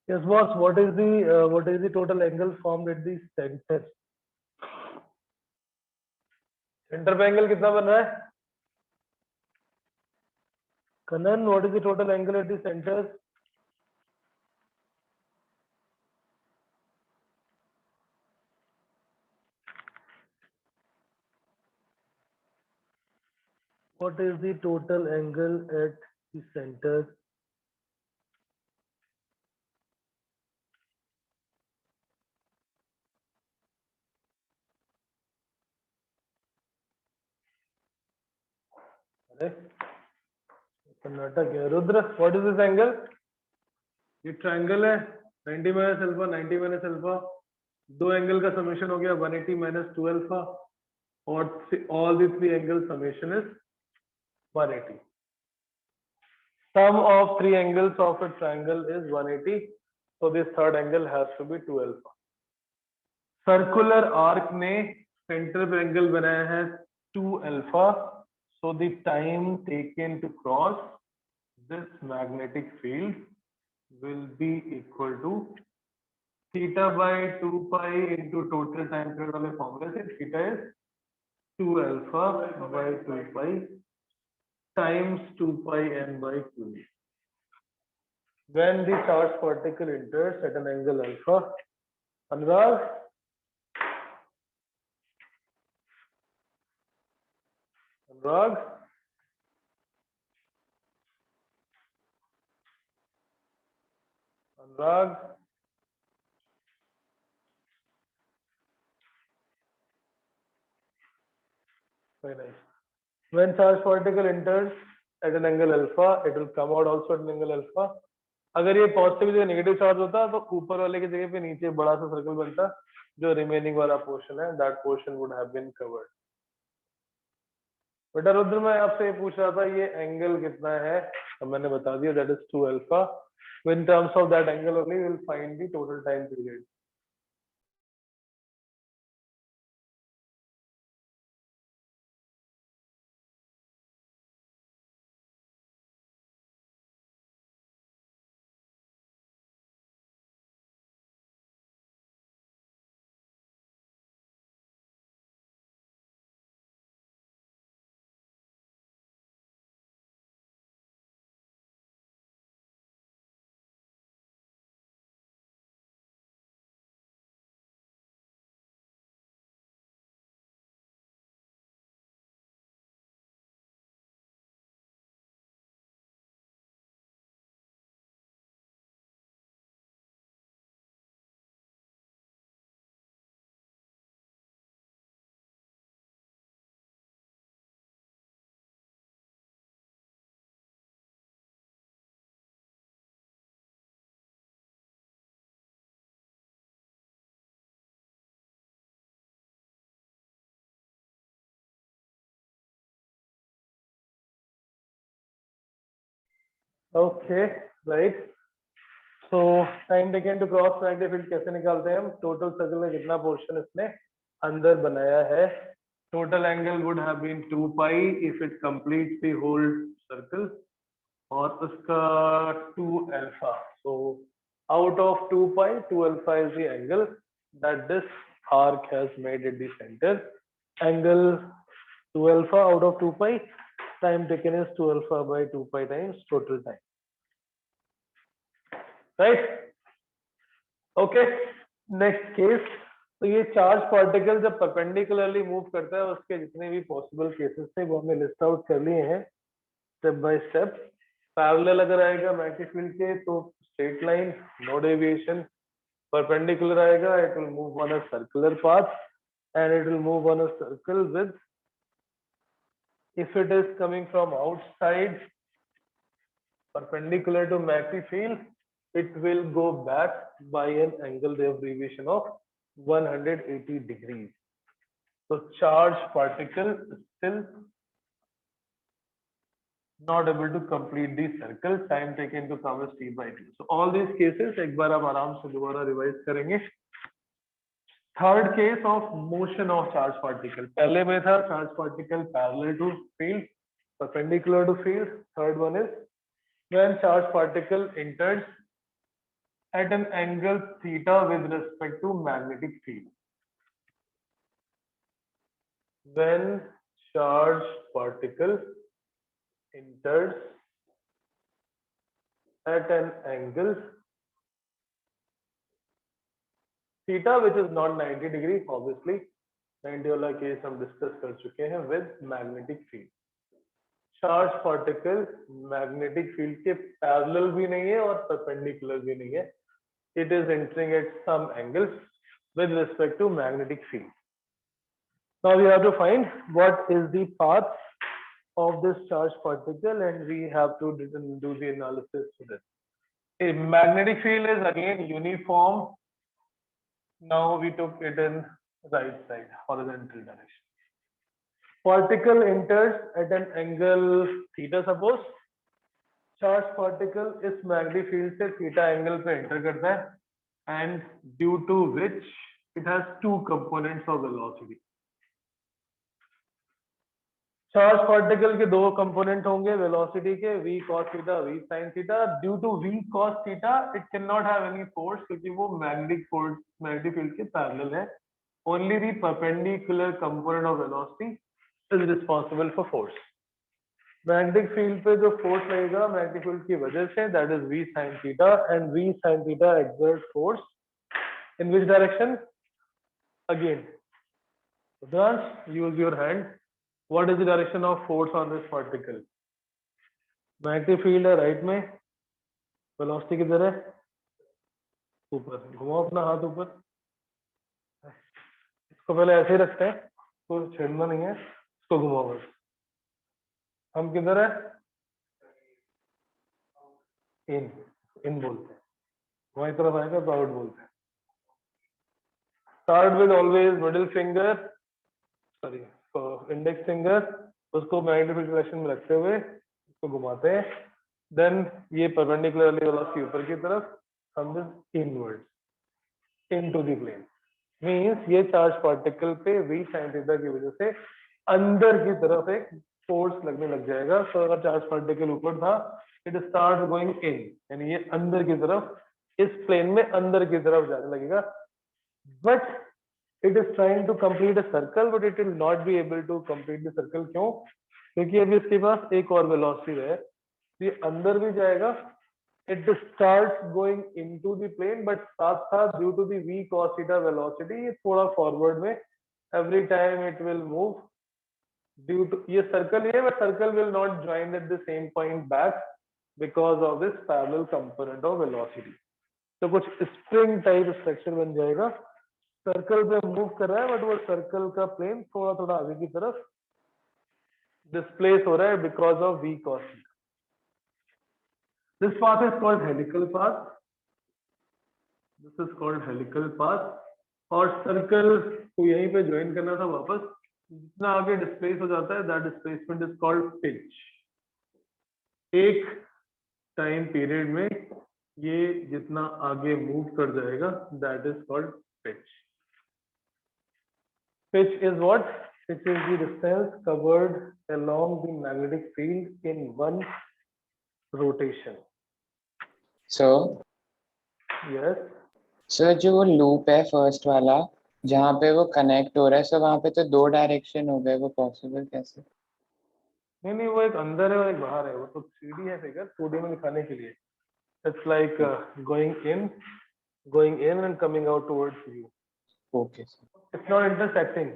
Yes, boss. What is the total angle formed at the center? Centre पे angle कितना बन रहा है? Kanan, what is the total angle at the center? What is the total angle at the center? अरे कर्नाटक है Rudra, what is this angle? ये triangle है 90 minus alpha 90 minus alpha, दो एंगल का समेशन हो गया 180 माइनस 2 अल्फा, और all the three angle summation is 180. Sum of three angles of a triangle is 180, so this third angle has to be 2 alpha. Circular arc ने center पे angle बनाया है 2 alpha, so the time taken to cross this magnetic field will be equal to theta by 2 pi into total time period वाले formula से theta is 2 alpha by 2 pi times 2 pi n by q. When the charged particle enters at an angle alpha, Anurag, Anurag, Anurag, very nice. When charged particle enters at an angle alpha, it will come out also at an angle alpha. अगर ये positive जगह negative charge होता तो ऊपर वाले की जगह पे नीचे बड़ा सा सर्कल बनता, जो रिमेनिंग वाला पोर्शन है that portion would have been covered. बेटा रुद्र, मैं आपसे ये पूछ रहा था ये एंगल कितना है, अब मैंने बता दिया that is 2 alpha. In terms of that angle only we will find the total time period. Okay, right. So time taken to cross magnetic field कैसे निकालते हैं हम? टोटल सर्कल में कितना पोर्शन इसने अंदर बनाया है. Total angle would have been 2 pi if it completes the whole circle, और उसका 2 alpha. So out of 2 pi, 2 alpha is the angle that this arc has made at the center. Angle 2 alpha out of 2 pi, time taken is 2 alpha by 2 pi times total time. Right? Okay. Next case. तो ये charge particle जब perpendicularly move करता है उसके जितने भी possible cases थे वो हमने लिस्ट आउट कर लिए हैं स्टेप बाय स्टेप. पैरेलल अगर आएगा मैग्नेटिक फील्ड के तो straight line, no deviation. Perpendicular आएगा it will move on a circular path and it will move on a circle with, if it is coming from outside perpendicular to magnetic field, it will go back by an angle of deviation of 180 degrees. So charged particle still not able to complete the circle. Time taken to come is t by 2. So all these cases एक बार आप आराम से दोबारा revise करेंगे. Third case of motion of charged particle. पहले में था charged particle parallel to field, perpendicular to field. Third one is when charged particle enters at an angle theta with respect to magnetic field. When charged particle enters at an angle theta which is not 90 degree, obviously 90 वाला case हम discuss कर चुके हैं with magnetic field. Charge particle magnetic field के parallel भी नहीं है और परपेंडिकुलर भी नहीं है. It is entering at some angle with respect to magnetic field. Now we have to find what is the path of this charged particle, and we have to do the analysis for this. A magnetic field is again uniform. Now we took it in right side, horizontal direction. Particle enters at an angle theta, suppose. Charged particle इस magnetic field से theta angle पे enter करता है, and due to which it has two components of velocity. Charge particle के दो component होंगे velocity के, v cos theta v sin theta. Due to v cos theta it can not have any force क्योंकि वो magnetic force magnetic field के parallel है. Only the perpendicular component of velocity is responsible for force. Magnetic field पे जो force लगेगा magnetic field की वजह से, that is v sin theta, and v sin theta exerts force in which direction? Again, Rudransh, use your hand. What is the direction of force on this particle? Magnetic field है right में, velocity किधर है? ऊपर. घुमाओ अपना हाथ ऊपर. इसको पहले ऐसे ही रखते हैं, तो छेड़ना नहीं है, इसको घुमाओ बस. हम किधर है? इन इन बोलते हैं. हमारी तरफ आएगा तो आउट बोलते हैं. Start with always middle finger, sorry index finger, उसको मैग्नेटिक फील्ड डायरेक्शन में रखते हुए इसको घुमाते हैं. देन ये परपेंडिकुलरली वेलोसिटी ऊपर की तरफ, हम this inwards into the plane. Means ये चार्ज पार्टिकल पे v sin थीटा की वजह से अंदर की तरफ एक फोर्स लगने लग जाएगा. तो अगर चार्ज पार्टिकल ऊपर था, इट स्टार्ट गोइंग इन, यानी ये अंदर की तरफ इस प्लेन में अंदर की तरफ जाने लगेगा. But it is trying to complete a circle, but it will not be able to complete the circle. क्यों? क्योंकि अभी इसके पास एक और वेलोसिटी है, ये अंदर भी जाएगा. It starts going into the plane, but साथ साथ due to the v cos theta velocity ये थोड़ा forward में, every time it will move due to ये circle है, but circle will not join at the same point back because of this parallel component of velocity. तो कुछ spring type structure बन जाएगा. Circle पे मूव कर रहा है, बट वो सर्कल का प्लेन थोड़ा थोड़ा आगे की तरफ डिस्प्लेस हो रहा है because of v cos theta. This path is called helical path. This is called helical path. और सर्कल को यहीं पे ज्वाइन करना था वापस. जितना आगे डिस्प्लेस हो जाता है, that displacement is called pitch. एक टाइम पीरियड में ये जितना आगे मूव कर जाएगा, that is called pitch. Pitch is what? Pitch is the distance covered along the magnetic field in one rotation. So, Yes. Sir जो वो लूप है फर्स्ट वाला जहाँ पे वो कनेक्ट हो रहा है, सर वहाँ पे तो दो डायरेक्शन हो गए, वो पॉसिबल कैसे? नहीं, वो एक अंदर है और एक बाहर है. वो तो 3D है फिगर, 2D में दिखाने के लिए. It's like going in and coming out towards you. Okay sir. It's not intersecting,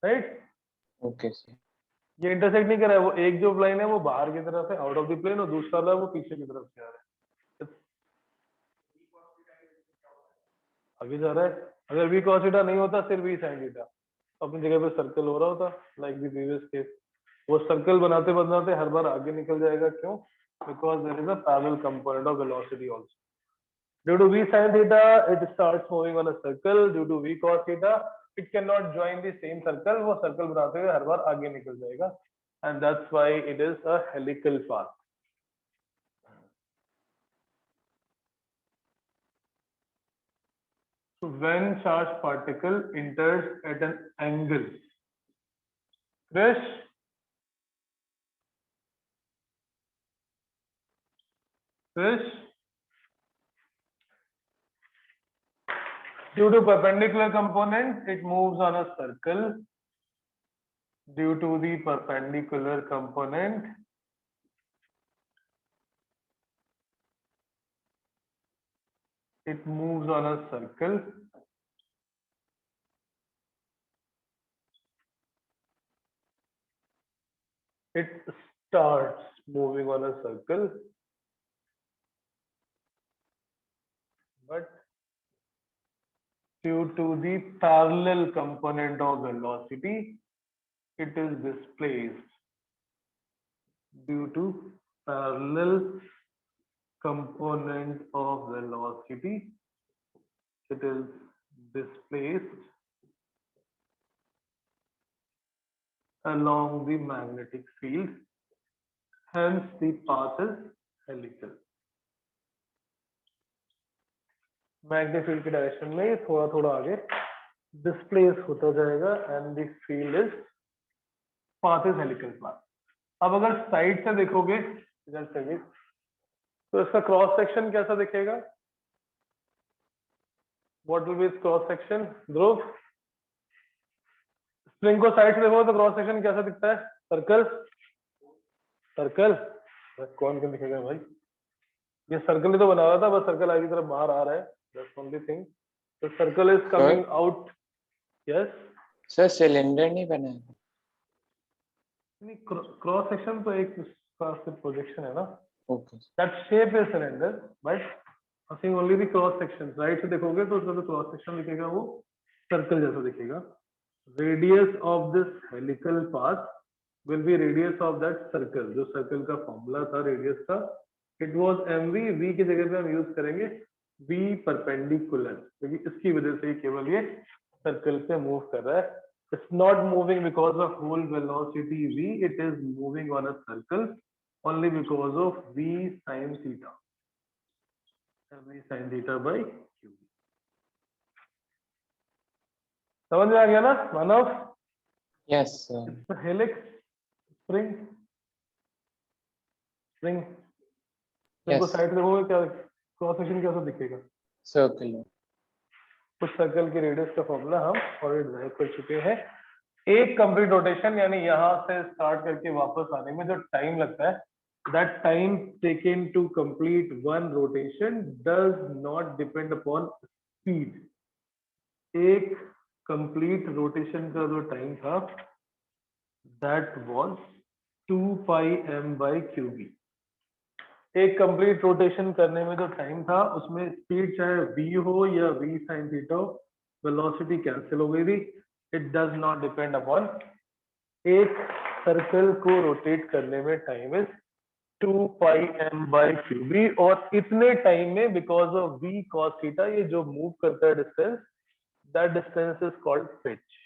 right? Okay sir. ये इंटरसेक्ट नहीं कर रहा है. वो एक जो लाइन है वो बाहर की तरफ है, आउट ऑफ द प्लेन, और दूसरा वाला वो पीछे की तरफ से आ रहा है, आगे जा रहा है. अगर v cos थीटा नहीं होता, सिर्फ v sin थीटा, अपनी जगह पे सर्कल हो रहा होता, लाइक द प्रीवियस केस. वो सर्कल बनाते बनाते हर बार आगे निकल जाएगा. क्यों? Because there is a parallel component of velocity also. Due to v sin theta it starts moving on a circle. Due to v cos theta it can not join the same circle. वो circle बनाते हुए हर बार आगे निकल जाएगा, and that's why it is a helical path. So when charged particle enters at an angle, Krish, due to perpendicular component, it moves on a circle. Due to the perpendicular component, it moves on a circle. It starts moving on a circle, but due to the parallel component of velocity, it is displaced. Due to parallel component of velocity, it is displaced along the magnetic field, hence the path is helical. Magnetic field के direction में थोड़ा थोड़ा आगे displace होता जाएगा and the field is path is helical path. अब अगर side से देखोगे इधर से भी, तो इसका क्रॉस सेक्शन कैसा दिखेगा? What will be it's cross section? Dhruv, spring को साइड से देखो तो क्रॉस सेक्शन कैसा दिखता है? सर्कल। सर्कल कौन क्या दिखेगा भाई? ये सर्कल ही तो बना रहा था, बस सर्कल आगे की तरफ बाहर आ रहा है। That's only thing. The circle is coming out. Yes. Sir cylinder नहीं बना है। नहीं, क्रॉस सेक्शन तो एक प्रोजेक्शन है ना। Okay. That shape is cylinder, but I think only the cross section. Right से देखोगे तो उसका जो क्रॉस सेक्शन दिखेगा वो सर्कल जैसा दिखेगा। Radius of this helical path will be radius of that circle. जो सर्कल का फॉर्मूला था रेडियस का, it was mv, v की जगह पे हम यूज करेंगे v परपेंडिकुलर, क्योंकि इसकी वजह से केवल ये सर्कल पे मूव कर रहा है। It's not moving because of whole velocity v, it is moving on a circle only because of v sin theta, v sin theta by q। समझ में आ गया ना Manav? Yes sir. Helix, spring, spring को yes. Side देखोगे क्या cross section कैसा दिखेगा? सर्कुलर। कुछ सर्कल की रेडियस का फॉर्मूला हम ऑलरेडी ड्राइव कर चुके हैं। एक कंप्लीट रोटेशन यानी यहाँ से स्टार्ट करके वापस आने में जो टाइम लगता है, that time taken to complete one rotation does not depend upon speed. एक कंप्लीट रोटेशन का जो टाइम था that was 2 pi m by q B. एक कंप्लीट रोटेशन करने में जो टाइम था उसमें स्पीड चाहे v हो या v sin थीटा हो, वेलोसिटी कैंसिल हो गई थी। It does not depend upon. एक सर्कल को रोटेट करने में time is 2 pi m by q B, और इतने टाइम में because of v cos theta ये जो मूव करता है distance, that distance is called pitch.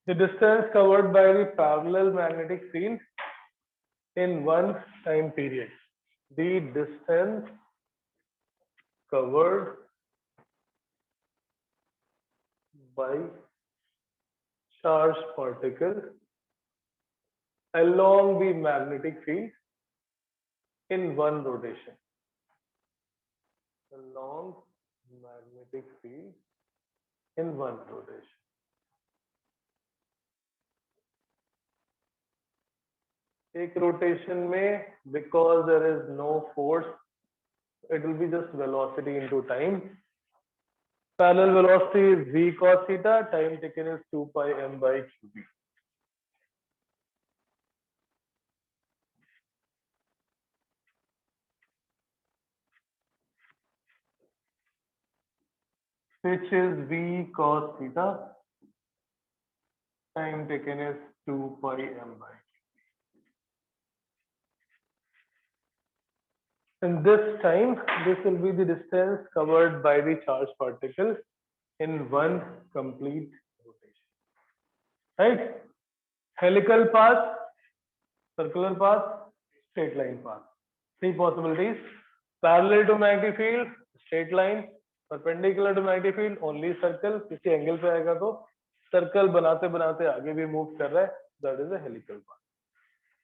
The distance covered by the parallel magnetic field in one time period. The distance covered by charged particle along the magnetic field in one rotation. Along magnetic field in one rotation. एक rotation में because there is no force, it will be just velocity into time. Parallel velocity is v cos theta, time taken is 2 pi m by qb. Which is v cos theta, time taken is 2 pi m by qb. In this time, this will be the distance covered by the charged particle in one complete rotation. Right? Helical path, circular path, straight line path. Three possibilities. Parallel to magnetic field, straight line. Perpendicular to magnetic field, only circle. किसी angle पे आएगा तो circle बनाते बनाते आगे भी move कर रहा है, that is a helical path.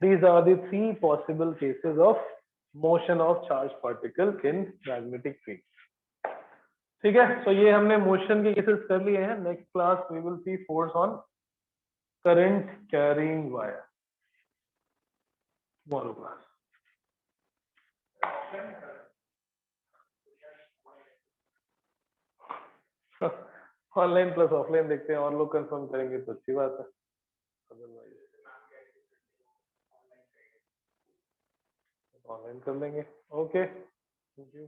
These are the three possible cases of motion of charged particle in magnetic field. ठीक है, तो ये हमने मोशन के केसेस कर लिए हैं। Next class we will see force on current carrying wire. tomorrow class. Online plus offline देखते हैं, और लोग कंफर्म करेंगे तो अच्छी बात है, अदरवाइज ऑनलाइन कर लेंगे। Okay, thank you.